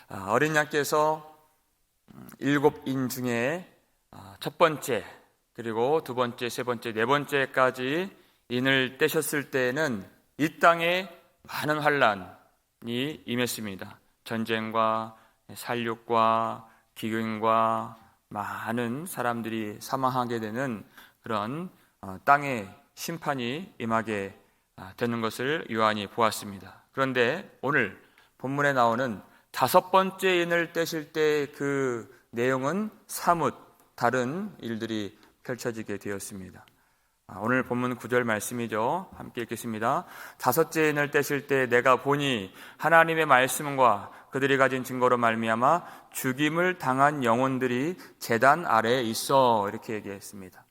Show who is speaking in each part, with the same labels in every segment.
Speaker 1: 어린 양께서 7인 중에 첫 번째, 그리고 두 번째, 세 번째, 네 번째까지 인을 떼셨을 때에는 이 땅에 많은 환란이 임했습니다. 전쟁과 살육과 기근과 많은 사람들이 사망하게 되는 그런 땅의 심판이 임하게 되는 것을 요한이 보았습니다. 그런데 오늘 본문에 나오는 5번째 인을 떼실 때 그 내용은 사뭇 다른 일들이 펼쳐지게 되었습니다. 오늘 본문 9절 말씀이죠. 함께 읽겠습니다. 5째 인을 떼실 때 내가 보니 하나님의 말씀과 그들이 가진 증거로 말미암아 죽임을 당한 영혼들이 제단 아래에 있어, 이렇게 얘기했습니다.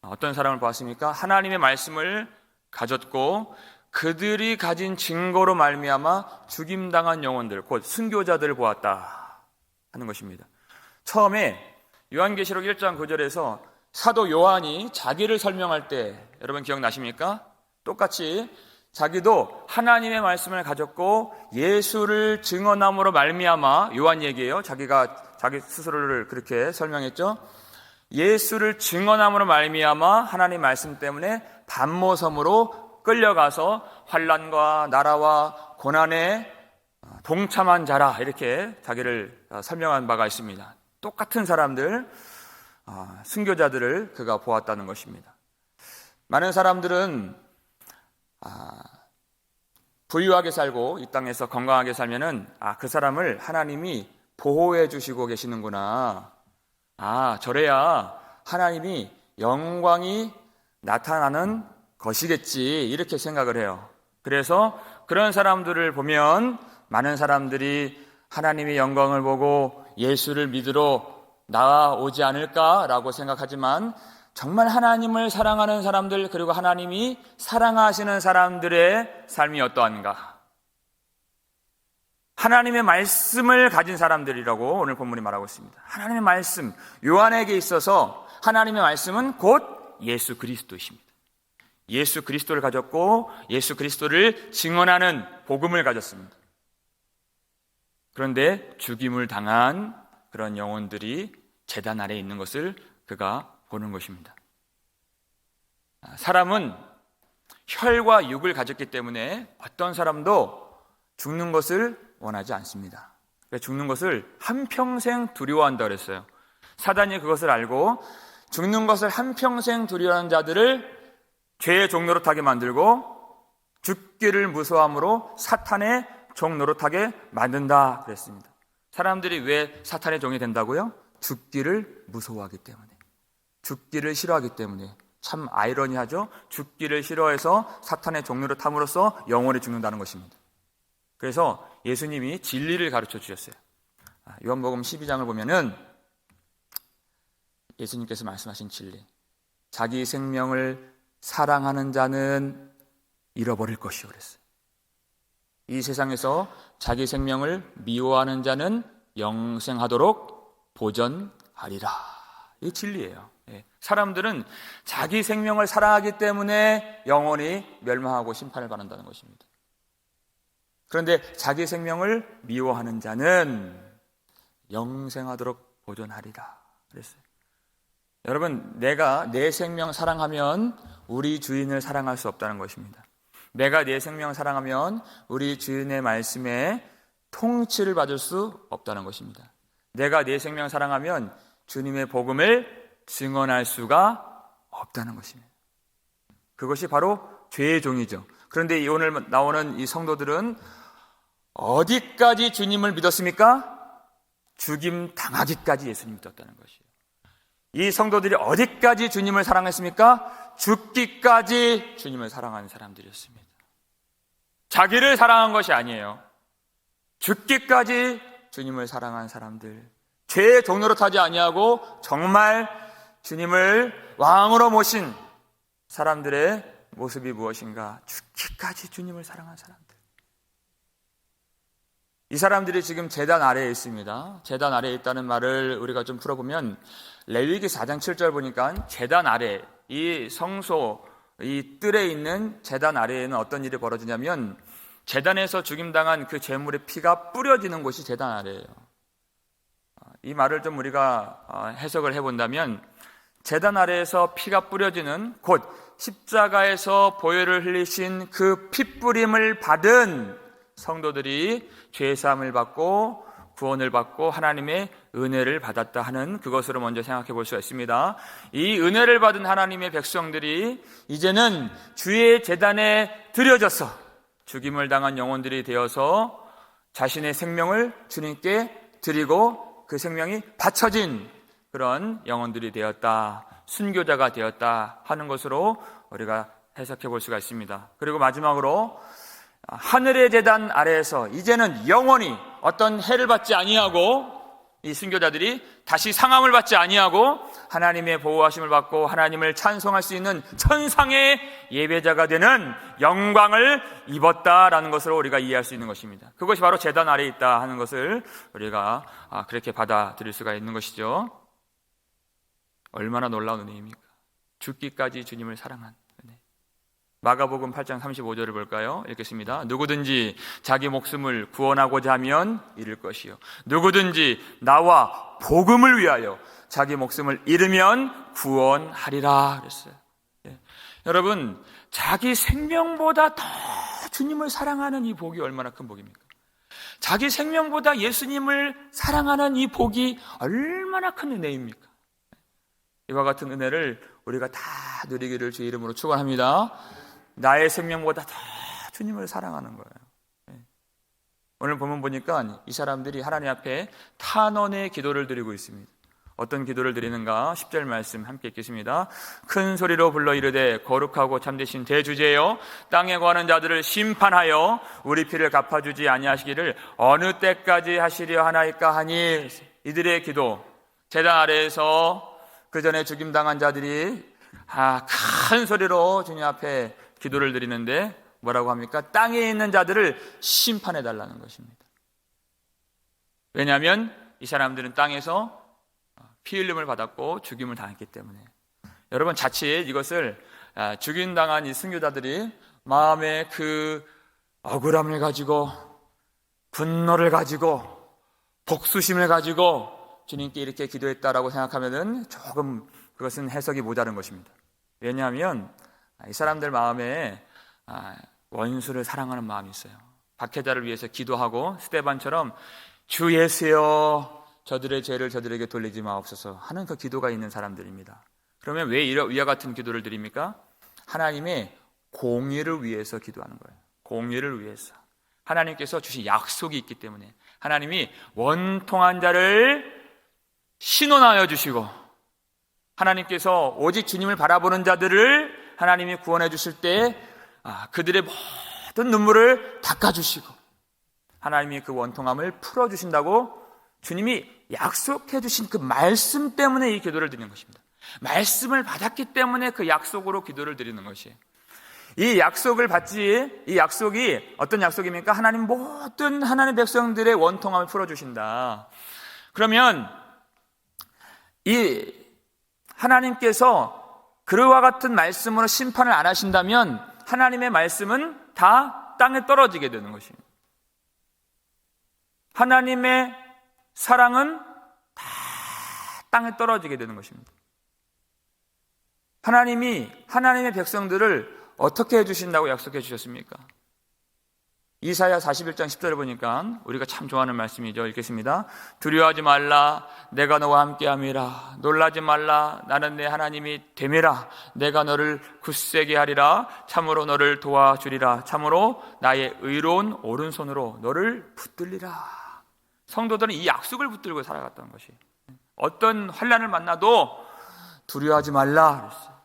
Speaker 1: 어떤 사람을 보았습니까? 하나님의 말씀을 가졌고 그들이 가진 증거로 말미암아 죽임당한 영혼들, 곧 순교자들을 보았다 하는 것입니다. 처음에 요한계시록 1장 9절에서 사도 요한이 자기를 설명할 때 여러분 기억나십니까? 똑같이 자기도 하나님의 말씀을 가졌고 예수를 증언함으로 말미암아, 요한 얘기예요. 자기가 자기 스스로를 그렇게 설명했죠. 예수를 증언함으로 말미암아 하나님 말씀 때문에 반모섬으로 끌려가서 환난과 나라와 고난에 동참한 자라, 이렇게 자기를 설명한 바가 있습니다. 똑같은 사람들, 순교자들을 그가 보았다는 것입니다. 많은 사람들은 부유하게 살고 이 땅에서 건강하게 살면은 그 사람을 하나님이 보호해 주시고 계시는구나, 저래야 하나님이 영광이 나타나는 것이겠지, 이렇게 생각을 해요. 그래서 그런 사람들을 보면 많은 사람들이 하나님의 영광을 보고 예수를 믿으러 나아오지 않을까라고 생각하지만, 정말 하나님을 사랑하는 사람들, 그리고 하나님이 사랑하시는 사람들의 삶이 어떠한가? 하나님의 말씀을 가진 사람들이라고 오늘 본문이 말하고 있습니다. 하나님의 말씀, 요한에게 있어서 하나님의 말씀은 곧 예수 그리스도이십니다. 예수 그리스도를 가졌고 예수 그리스도를 증언하는 복음을 가졌습니다. 그런데 죽임을 당한 그런 영혼들이 제단 아래에 있는 것을 그가 보는 것입니다. 사람은 혈과 육을 가졌기 때문에 어떤 사람도 죽는 것을 원하지 않습니다. 죽는 것을 한평생 두려워한다고 그랬어요. 사단이 그것을 알고 죽는 것을 한평생 두려워하는 자들을 죄의 종 노릇하게 만들고 죽기를 무서워함으로 사탄의 종 노릇하게 만든다 그랬습니다. 사람들이 왜 사탄의 종이 된다고요? 죽기를 무서워하기 때문에, 죽기를 싫어하기 때문에. 참 아이러니하죠? 죽기를 싫어해서 사탄의 종 노릇함으로써 영원히 죽는다는 것입니다. 그래서 예수님이 진리를 가르쳐 주셨어요. 요한복음 12장을 보면은 예수님께서 말씀하신 진리, 자기 생명을 사랑하는 자는 잃어버릴 것이요 그랬어요. 이 세상에서 자기 생명을 미워하는 자는 영생하도록 보전하리라. 이 진리예요. 사람들은 자기 생명을 사랑하기 때문에 영원히 멸망하고 심판을 받는다는 것입니다. 그런데 자기 생명을 미워하는 자는 영생하도록 보전하리라 그랬어요. 여러분, 내가 내 생명 사랑하면 우리 주인을 사랑할 수 없다는 것입니다. 내가 내 생명 사랑하면 우리 주인의 말씀에 통치를 받을 수 없다는 것입니다. 내가 내 생명 사랑하면 주님의 복음을 증언할 수가 없다는 것입니다. 그것이 바로 죄의 종이죠. 그런데 오늘 나오는 이 성도들은 어디까지 주님을 믿었습니까? 죽임 당하기까지 예수님 믿었다는 것이에요. 이 성도들이 어디까지 주님을 사랑했습니까? 죽기까지 주님을 사랑하는 사람들이었습니다. 자기를 사랑한 것이 아니에요. 죽기까지 주님을 사랑한 사람들, 죄의 종노릇하지 아니하고 정말 주님을 왕으로 모신 사람들의 모습이 무엇인가? 죽기까지 주님을 사랑한 사람들. 이 사람들이 지금 제단 아래에 있습니다. 제단 아래에 있다는 말을 우리가 좀 풀어보면 레위기 4장 7절 보니까 제단 아래, 이 성소, 이 뜰에 있는 제단 아래에는 어떤 일이 벌어지냐면 제단에서 죽임당한 그 제물의 피가 뿌려지는 곳이 제단 아래예요. 이 말을 좀 우리가 해석을 해본다면 제단 아래에서 피가 뿌려지는 곧 십자가에서 보혈을 흘리신 그 핏뿌림을 받은 성도들이 죄사함을 받고 구원을 받고 하나님의 은혜를 받았다 하는 그것으로 먼저 생각해 볼 수가 있습니다. 이 은혜를 받은 하나님의 백성들이 이제는 주의 제단에 드려져서 죽임을 당한 영혼들이 되어서 자신의 생명을 주님께 드리고 그 생명이 바쳐진 그런 영혼들이 되었다, 순교자가 되었다 하는 것으로 우리가 해석해 볼 수가 있습니다. 그리고 마지막으로 하늘의 제단 아래에서 이제는 영원히 어떤 해를 받지 아니하고 이 순교자들이 다시 상함을 받지 아니하고 하나님의 보호하심을 받고 하나님을 찬송할 수 있는 천상의 예배자가 되는 영광을 입었다라는 것으로 우리가 이해할 수 있는 것입니다. 그것이 바로 제단 아래에 있다 하는 것을 우리가 그렇게 받아들일 수가 있는 것이죠. 얼마나 놀라운 은혜입니까? 죽기까지 주님을 사랑한 은혜. 마가복음 8장 35절을 볼까요? 읽겠습니다. 누구든지 자기 목숨을 구원하고자 하면 잃을 것이요, 누구든지 나와 복음을 위하여 자기 목숨을 잃으면 구원하리라 그랬어요. 여러분, 자기 생명보다 더 주님을 사랑하는 이 복이 얼마나 큰 복입니까? 자기 생명보다 예수님을 사랑하는 이 복이 얼마나 큰 은혜입니까? 이와 같은 은혜를 우리가 다 누리기를 주의 이름으로 축원합니다. 나의 생명보다 더 주님을 사랑하는 거예요. 오늘 본문 보니까 이 사람들이 하나님 앞에 탄원의 기도를 드리고 있습니다. 어떤 기도를 드리는가? 10절 말씀 함께 읽겠습니다. 큰 소리로 불러 이르되 거룩하고 참되신 대주제여, 땅에 거하는 자들을 심판하여 우리 피를 갚아주지 아니하시기를 어느 때까지 하시려 하나이까 하니. 이들의 기도, 제단 아래에서 그 전에 죽임당한 자들이 큰 소리로 주님 앞에 기도를 드리는데 뭐라고 합니까? 땅에 있는 자들을 심판해 달라는 것입니다. 왜냐하면 이 사람들은 땅에서 피 흘림을 받았고 죽임을 당했기 때문에. 여러분, 자칫 이것을 죽임당한 이 순교자들이 마음에 그 억울함을 가지고 분노를 가지고 복수심을 가지고 주님께 이렇게 기도했다라고 생각하면은 조금 그것은 해석이 모자른 것입니다. 왜냐하면 이 사람들 마음에 원수를 사랑하는 마음이 있어요. 박해자를 위해서 기도하고 스데반처럼 주 예수여 저들의 죄를 저들에게 돌리지 마옵소서 하는 그 기도가 있는 사람들입니다. 그러면 왜 이와 같은 기도를 드립니까? 하나님의 공의를 위해서 기도하는 거예요. 공의를 위해서. 하나님께서 주신 약속이 있기 때문에 하나님이 원통한 자를 신원하여 주시고 하나님께서 오직 주님을 바라보는 자들을 하나님이 구원해 주실 때 그들의 모든 눈물을 닦아주시고 하나님이 그 원통함을 풀어주신다고 주님이 약속해 주신 그 말씀 때문에 이 기도를 드리는 것입니다. 말씀을 받았기 때문에 그 약속으로 기도를 드리는 것이에요. 이 약속을 받지, 이 약속이 어떤 약속입니까? 하나님 모든 하나님의 백성들의 원통함을 풀어주신다. 그러면 이 하나님께서 그와 같은 말씀으로 심판을 안 하신다면 하나님의 말씀은 다 땅에 떨어지게 되는 것입니다. 하나님의 사랑은 다 땅에 떨어지게 되는 것입니다. 하나님이 하나님의 백성들을 어떻게 해주신다고 약속해 주셨습니까? 이사야 41장 10절을 보니까 우리가 참 좋아하는 말씀이죠. 읽겠습니다. 두려워하지 말라, 내가 너와 함께함이라. 놀라지 말라, 나는 내 하나님이 됨이라. 내가 너를 굳세게 하리라. 참으로 너를 도와주리라. 참으로 나의 의로운 오른손으로 너를 붙들리라. 성도들은 이 약속을 붙들고 살아갔던 것이, 어떤 환난을 만나도 두려워하지 말라 그랬어요.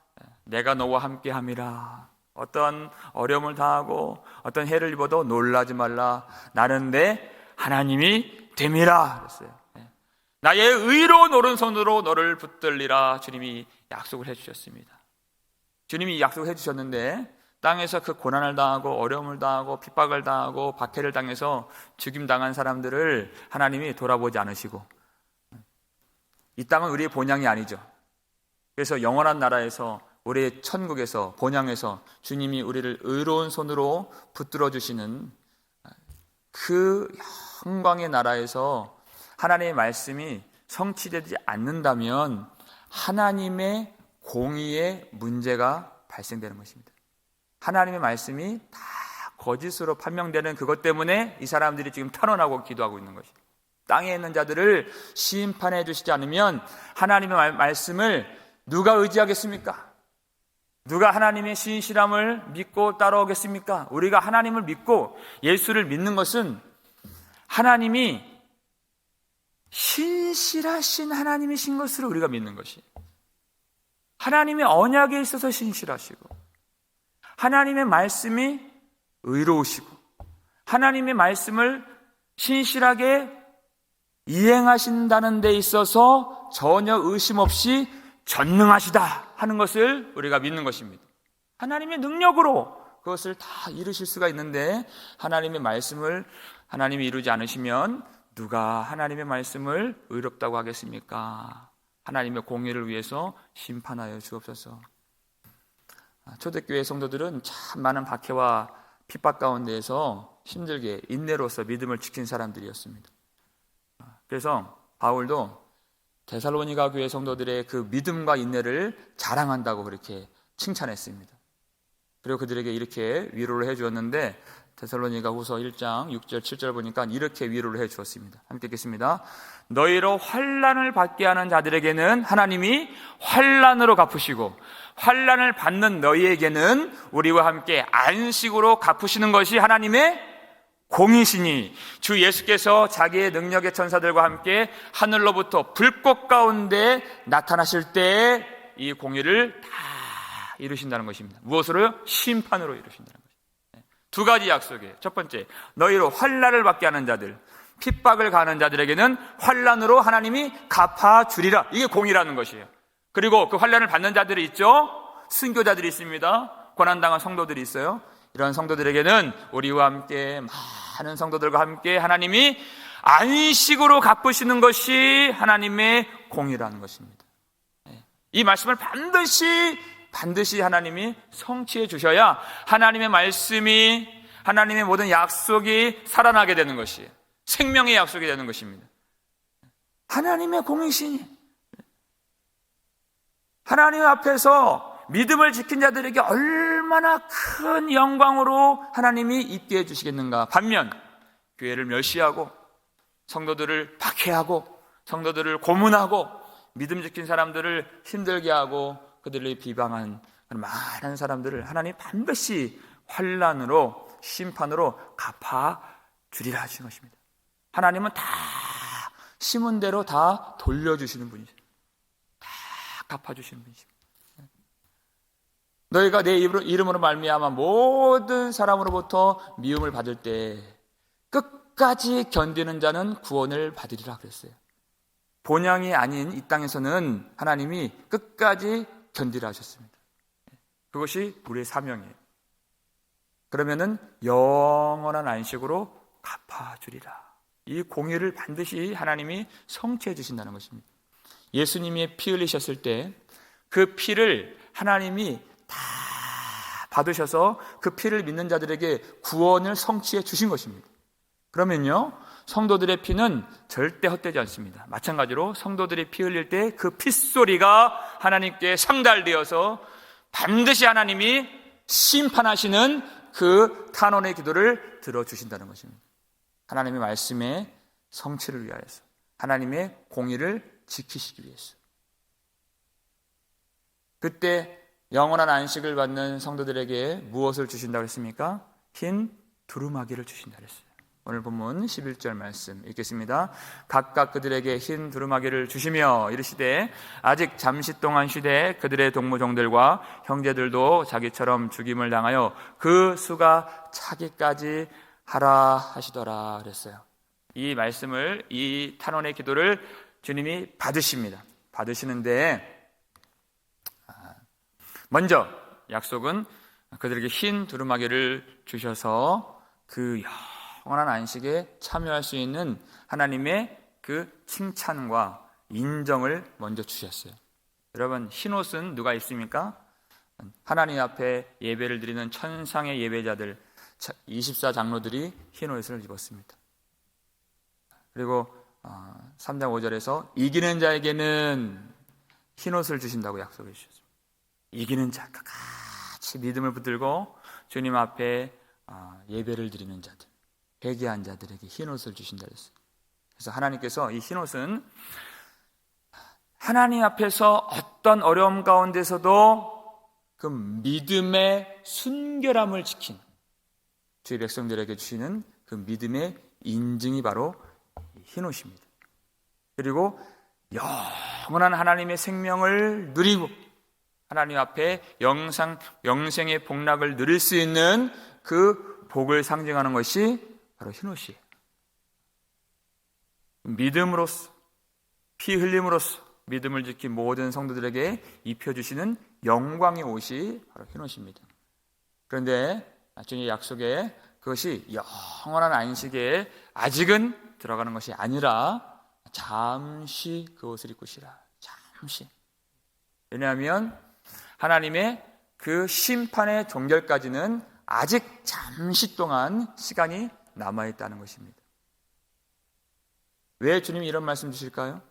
Speaker 1: 내가 너와 함께함이라. 어떤 어려움을 당하고 어떤 해를 입어도 놀라지 말라, 나는 내 하나님이 됨이라 그랬어요. 나의 의로운 오른손으로 너를 붙들리라. 주님이 약속을 해주셨습니다. 주님이 약속을 해주셨는데 땅에서 그 고난을 당하고 어려움을 당하고 핍박을 당하고 박해를 당해서 죽임당한 사람들을 하나님이 돌아보지 않으시고, 이 땅은 우리의 본향이 아니죠. 그래서 영원한 나라에서, 우리의 천국에서, 본향에서 주님이 우리를 의로운 손으로 붙들어 주시는 그 영광의 나라에서 하나님의 말씀이 성취되지 않는다면 하나님의 공의의 문제가 발생되는 것입니다. 하나님의 말씀이 다 거짓으로 판명되는 그것 때문에 이 사람들이 지금 탄원하고 기도하고 있는 것입니다. 땅에 있는 자들을 심판해 주시지 않으면 하나님의 말씀을 누가 의지하겠습니까? 누가 하나님의 신실함을 믿고 따라오겠습니까? 우리가 하나님을 믿고 예수를 믿는 것은 하나님이 신실하신 하나님이신 것으로 우리가 믿는 것이, 하나님의 언약에 있어서 신실하시고 하나님의 말씀이 의로우시고 하나님의 말씀을 신실하게 이행하신다는 데 있어서 전혀 의심 없이 전능하시다 하는 것을 우리가 믿는 것입니다. 하나님의 능력으로 그것을 다 이루실 수가 있는데 하나님의 말씀을 하나님이 이루지 않으시면 누가 하나님의 말씀을 의롭다고 하겠습니까? 하나님의 공의를 위해서 심판하여 주옵소서. 초대교회 성도들은 참 많은 박해와 핍박 가운데에서 힘들게 인내로서 믿음을 지킨 사람들이었습니다. 그래서 바울도 데살로니가 교회 성도들의 그 믿음과 인내를 자랑한다고 그렇게 칭찬했습니다. 그리고 그들에게 이렇게 위로를 해주었는데 데살로니가 후서 1장 6절 7절 보니까 이렇게 위로를 해주었습니다. 함께 읽겠습니다. 너희로 환난을 받게 하는 자들에게는 하나님이 환난으로 갚으시고 환난을 받는 너희에게는 우리와 함께 안식으로 갚으시는 것이 하나님의 공이시니 주 예수께서 자기의 능력의 천사들과 함께 하늘로부터 불꽃 가운데 나타나실 때에 이 공의를 다 이루신다는 것입니다. 무엇으로요? 심판으로 이루신다는 것입니다. 두 가지 약속이에요. 첫 번째, 너희로 환난을 받게 하는 자들, 핍박을 가하는 자들에게는 환난으로 하나님이 갚아주리라. 이게 공의라는 것이에요. 그리고 그 환난을 받는 자들이 있죠. 순교자들이 있습니다. 고난당한 성도들이 있어요. 이런 성도들에게는 우리와 함께 많은 성도들과 함께 하나님이 안식으로 갚으시는 것이 하나님의 공의라는 것입니다. 이 말씀을 반드시 하나님이 성취해 주셔야 하나님의 말씀이, 하나님의 모든 약속이 살아나게 되는 것이에요. 생명의 약속이 되는 것입니다. 하나님의 공의시니 하나님 앞에서 믿음을 지킨 자들에게 얼마나 큰 영광으로 하나님이 있게 해주시겠는가. 반면 교회를 멸시하고 성도들을 박해하고 성도들을 고문하고 믿음 지킨 사람들을 힘들게 하고 그들을 비방한 많은 사람들을 하나님 반드시 환난으로 심판으로 갚아주리라 하신 것입니다. 하나님은 다 심은 대로 다 돌려주시는 분이죠. 다 갚아주시는 분이십니다. 너희가 내 이름으로 말미암아 모든 사람으로부터 미움을 받을 때 끝까지 견디는 자는 구원을 받으리라 그랬어요. 본향이 아닌 이 땅에서는 하나님이 끝까지 견디라 하셨습니다. 그것이 우리의 사명이에요. 그러면은 영원한 안식으로 갚아주리라. 이 공의를 반드시 하나님이 성취해 주신다는 것입니다. 예수님이 피 흘리셨을 때 그 피를 하나님이 다 받으셔서 그 피를 믿는 자들에게 구원을 성취해 주신 것입니다. 그러면요, 성도들의 피는 절대 헛되지 않습니다. 마찬가지로 성도들이 피 흘릴 때 그 핏소리가 하나님께 상달되어서 반드시 하나님이 심판하시는 그 탄원의 기도를 들어주신다는 것입니다. 하나님의 말씀의 성취를 위하여서, 하나님의 공의를 지키시기 위해서. 그때 영원한 안식을 받는 성도들에게 무엇을 주신다고 했습니까? 흰 두루마기를 주신다고 했어요. 오늘 본문 11절 말씀 읽겠습니다. 각각 그들에게 흰 두루마기를 주시며 이르시되 아직 잠시 동안 쉬되 그들의 동무종들과 형제들도 자기처럼 죽임을 당하여 그 수가 차기까지 하라 하시더라 그랬어요. 이 말씀을, 이 탄원의 기도를 주님이 받으십니다. 받으시는데 먼저 약속은 그들에게 흰 두루마기를 주셔서 그 영원한 안식에 참여할 수 있는 하나님의 그 칭찬과 인정을 먼저 주셨어요. 여러분, 흰 옷은 누가 입습니까? 하나님 앞에 예배를 드리는 천상의 예배자들 24장로들이 흰 옷을 입었습니다. 그리고 3장 5절에서 이기는 자에게는 흰옷을 주신다고 약속해 주셨습니다. 이기는 자, 같이 믿음을 붙들고 주님 앞에 예배를 드리는 자들, 회개한 자들에게 흰옷을 주신다 했어요. 그래서 하나님께서 이 흰옷은 하나님 앞에서 어떤 어려움 가운데서도 그 믿음의 순결함을 지킨 주의 백성들에게 주시는 그 믿음의 인증이 바로 흰옷입니다. 그리고 영원한 하나님의 생명을 누리고 하나님 앞에 영생의 복락을 누릴 수 있는 그 복을 상징하는 것이 바로 흰옷이에요. 믿음으로써, 피 흘림으로써 믿음을 지킨 모든 성도들에게 입혀주시는 영광의 옷이 바로 흰옷입니다. 그런데 주님의 약속에 그것이 영원한 안식에 아직은 들어가는 것이 아니라 잠시 그 옷을 입고 쉬라. 잠시. 왜냐하면 하나님의 그 심판의 종결까지는 아직 잠시 동안 시간이 남아있다는 것입니다. 왜 주님이 이런 말씀 주실까요?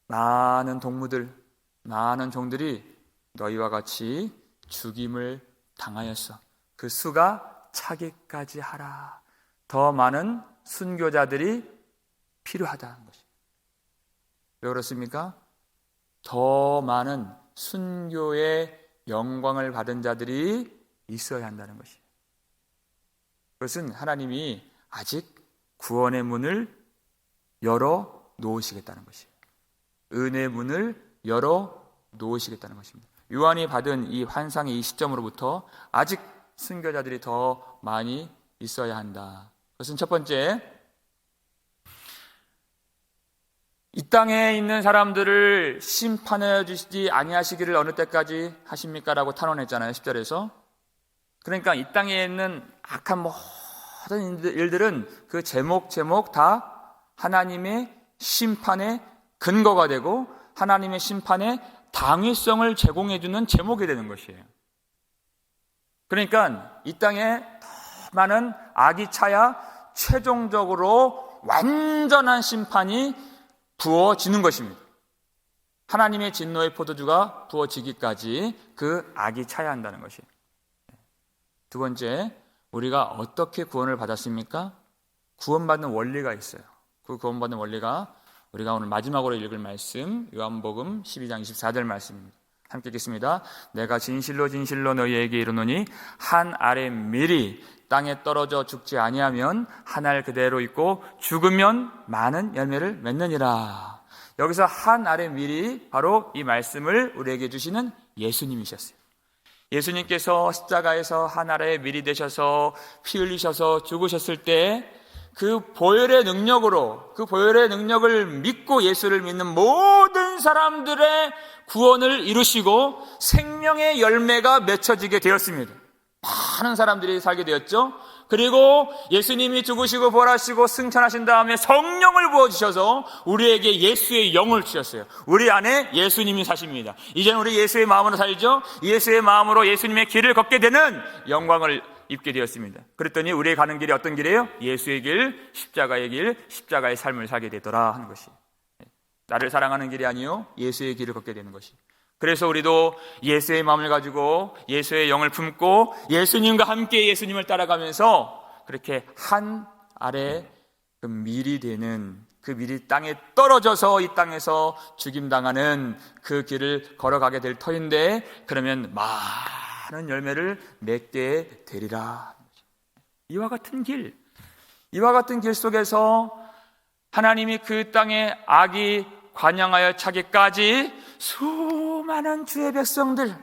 Speaker 1: 많은 동무들, 많은 종들이 너희와 같이 죽임을 당하였어. 그 수가 차기까지 하라. 더 많은 순교자들이 필요하다는 것입니다. 왜 그렇습니까? 더 많은 순교의 영광을 받은 자들이 있어야 한다는 것이에요. 그것은 하나님이 아직 구원의 문을 열어 놓으시겠다는 것이에요. 은혜의 문을 열어 놓으시겠다는 것입니다. 요한이 받은 이 환상의 이 시점으로부터 아직 순교자들이 더 많이 있어야 한다. 그것은 첫 번째, 이 땅에 있는 사람들을 심판해 주시지 아니하시기를 어느 때까지 하십니까? 라고 탄원했잖아요. 10절에서. 그러니까 이 땅에 있는 악한 모든 일들은 그 제목 다 하나님의 심판의 근거가 되고 하나님의 심판의 당위성을 제공해주는 제목이 되는 것이에요. 그러니까 이 땅에 더 많은 악이 차야 최종적으로 완전한 심판이 부어지는 것입니다. 하나님의 진노의 포도주가 부어지기까지 그 악이 차야 한다는 것이에요. 두 번째, 우리가 어떻게 구원을 받았습니까? 구원받는 원리가 있어요. 그 구원받는 원리가 우리가 오늘 마지막으로 읽을 말씀 요한복음 12장 24절 말씀입니다. 함께 읽겠습니다. 내가 진실로 진실로 너희에게 이르노니 한 알의 밀이 땅에 떨어져 죽지 아니하면 한 알 그대로 있고 죽으면 많은 열매를 맺느니라. 여기서 한 알의 밀이 바로 이 말씀을 우리에게 주시는 예수님이셨어요. 예수님께서 십자가에서 한 알의 밀이 되셔서 피 흘리셔서 죽으셨을 때 그 보혈의 능력으로, 그 보혈의 능력을 믿고 예수를 믿는 모든 사람들의 구원을 이루시고 생명의 열매가 맺혀지게 되었습니다. 많은 사람들이 살게 되었죠. 그리고 예수님이 죽으시고 부활하시고 승천하신 다음에 성령을 부어주셔서 우리에게 예수의 영을 주셨어요. 우리 안에 예수님이 사십니다. 이제는 우리 예수의 마음으로 살죠. 예수의 마음으로 예수님의 길을 걷게 되는 영광을 입게 되었습니다. 그랬더니 우리의 가는 길이 어떤 길이에요? 예수의 길, 십자가의 길, 십자가의 삶을 살게 되더라 하는 것이. 나를 사랑하는 길이 아니요 예수의 길을 걷게 되는 것이. 그래서 우리도 예수의 마음을 가지고 예수의 영을 품고 예수님과 함께 예수님을 따라가면서 그렇게 한 알의 그 밀이 되는, 그 밀이 땅에 떨어져서 이 땅에서 죽임당하는 그 길을 걸어가게 될 터인데, 그러면 많은 열매를 맺게 되리라. 이와 같은 길 속에서 하나님이 그 땅에 악이 관영하여 차기까지 수많은 주의 백성들,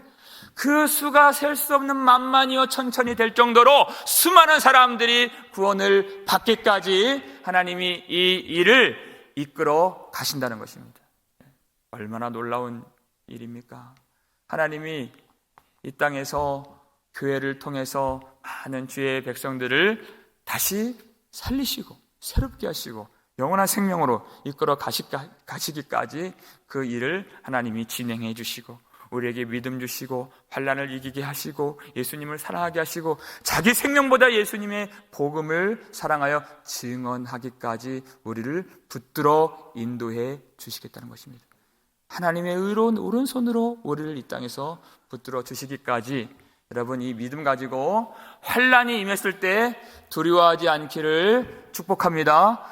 Speaker 1: 그 수가 셀 수 없는 만만이요 천천이 될 정도로 수많은 사람들이 구원을 받기까지 하나님이 이 일을 이끌어 가신다는 것입니다. 얼마나 놀라운 일입니까? 하나님이 이 땅에서 교회를 통해서 많은 주의 백성들을 다시 살리시고 새롭게 하시고 영원한 생명으로 이끌어 가시기까지 그 일을 하나님이 진행해 주시고 우리에게 믿음 주시고 환난을 이기게 하시고 예수님을 사랑하게 하시고 자기 생명보다 예수님의 복음을 사랑하여 증언하기까지 우리를 붙들어 인도해 주시겠다는 것입니다. 하나님의 의로운 오른손으로 우리를 이 땅에서 붙들어 주시기까지 여러분, 이 믿음 가지고 환난이 임했을 때 두려워하지 않기를 축복합니다.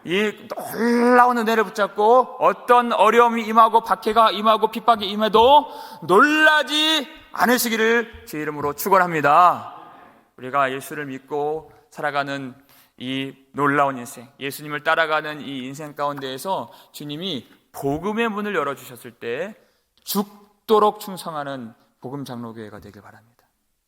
Speaker 1: 이 놀라운 은혜를 붙잡고 어떤 어려움이 임하고 박해가 임하고 핍박이 임해도 놀라지 않으시기를 제 이름으로 축원합니다. 우리가 예수를 믿고 살아가는 이 놀라운 인생, 예수님을 따라가는 이 인생 가운데에서 주님이 복음의 문을 열어주셨을 때 죽도록 충성하는 복음 장로교회가 되길 바랍니다.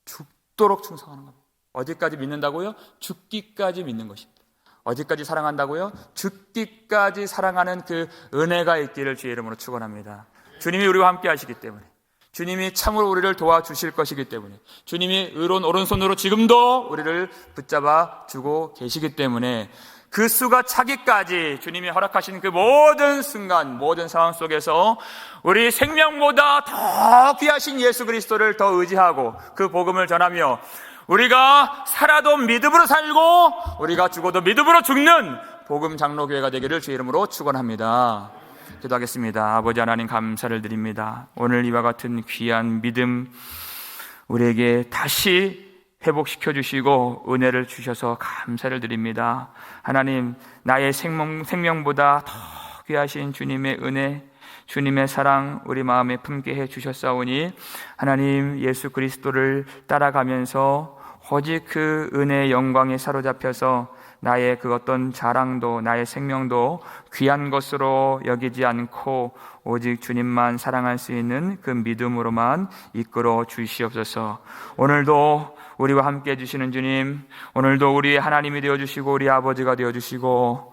Speaker 1: 죽도록 충성하는 겁니다. 어디까지 믿는다고요? 죽기까지 믿는 것입니다. 어디까지 사랑한다고요? 죽기까지 사랑하는 그 은혜가 있기를 주의 이름으로 축원합니다. 주님이 우리와 함께 하시기 때문에, 주님이 참으로 우리를 도와주실 것이기 때문에, 주님이 의로운 오른손으로 지금도 우리를 붙잡아 주고 계시기 때문에 그 수가 차기까지 주님이 허락하신 그 모든 순간, 모든 상황 속에서 우리 생명보다 더 귀하신 예수 그리스도를 더 의지하고 그 복음을 전하며 우리가 살아도 믿음으로 살고 우리가 죽어도 믿음으로 죽는 복음 장로교회가 되기를 주의 이름으로 축원합니다. 기도하겠습니다. 아버지 하나님, 감사를 드립니다. 오늘 이와 같은 귀한 믿음 우리에게 다시 회복시켜 주시고 은혜를 주셔서 감사를 드립니다. 하나님, 나의 생명보다 더 귀하신 주님의 은혜, 주님의 사랑 우리 마음에 품게 해 주셨사오니 하나님, 예수 그리스도를 따라가면서 오직 그 은혜의 영광에 사로잡혀서 나의 그 어떤 자랑도, 나의 생명도 귀한 것으로 여기지 않고 오직 주님만 사랑할 수 있는 그 믿음으로만 이끌어 주시옵소서. 오늘도 우리와 함께 해주시는 주님, 오늘도 우리의 하나님이 되어주시고 우리 아버지가 되어주시고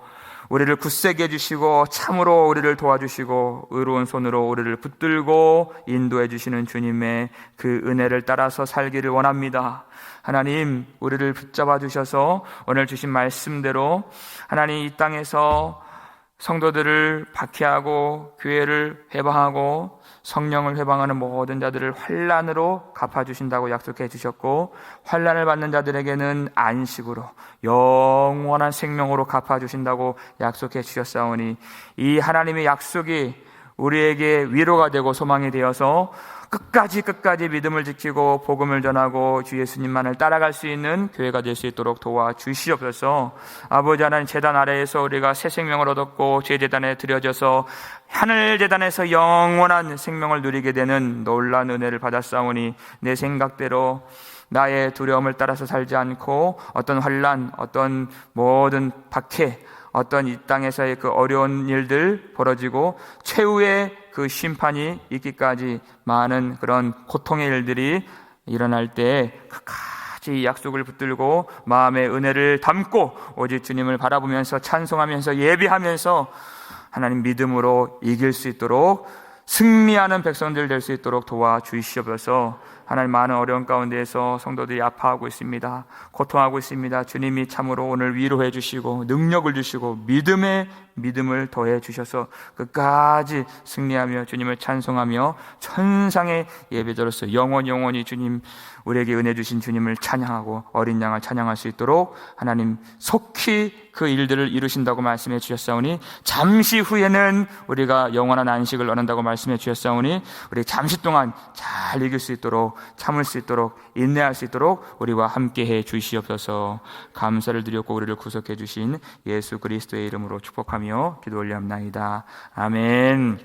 Speaker 1: 우리를 굳세게 해주시고 참으로 우리를 도와주시고 의로운 손으로 우리를 붙들고 인도해 주시는 주님의 그 은혜를 따라서 살기를 원합니다. 하나님, 우리를 붙잡아 주셔서 오늘 주신 말씀대로 하나님 이 땅에서 성도들을 박해하고 교회를 회방하고 성령을 회방하는 모든 자들을 환난으로 갚아주신다고 약속해 주셨고, 환난을 받는 자들에게는 안식으로 영원한 생명으로 갚아주신다고 약속해 주셨사오니 이 하나님의 약속이 우리에게 위로가 되고 소망이 되어서 끝까지 믿음을 지키고 복음을 전하고 주 예수님만을 따라갈 수 있는 교회가 될 수 있도록 도와주시옵소서. 아버지 하나님, 제단 아래에서 우리가 새 생명을 얻었고 제재단에 드려져서 하늘 제단에서 영원한 생명을 누리게 되는 놀라운 은혜를 받았사오니 내 생각대로 나의 두려움을 따라서 살지 않고 어떤 환난, 어떤 모든 박해, 어떤 이 땅에서의 그 어려운 일들 벌어지고 최후의 그 심판이 있기까지 많은 그런 고통의 일들이 일어날 때 끝까지 약속을 붙들고 마음의 은혜를 담고 오직 주님을 바라보면서 찬송하면서 예배하면서 하나님 믿음으로 이길 수 있도록 승리하는 백성들 될 수 있도록 도와주시옵소서. 하나님, 많은 어려운 가운데에서 성도들이 아파하고 있습니다. 고통하고 있습니다. 주님이 참으로 오늘 위로해 주시고 능력을 주시고 믿음을 더해 주셔서 끝까지 승리하며 주님을 찬송하며 천상의 예배자로서 영원히 주님, 우리에게 은혜 주신 주님을 찬양하고 어린 양을 찬양할 수 있도록 하나님 속히 그 일들을 이루신다고 말씀해 주셨사오니 잠시 후에는 우리가 영원한 안식을 얻는다고 말씀해 주셨사오니 우리 잠시 동안 잘 이길 수 있도록, 참을 수 있도록, 인내할 수 있도록 우리와 함께해 주시옵소서. 감사를 드렸고 우리를 구속해 주신 예수 그리스도의 이름으로 축복하며 기도 올려옵나이다. 아멘.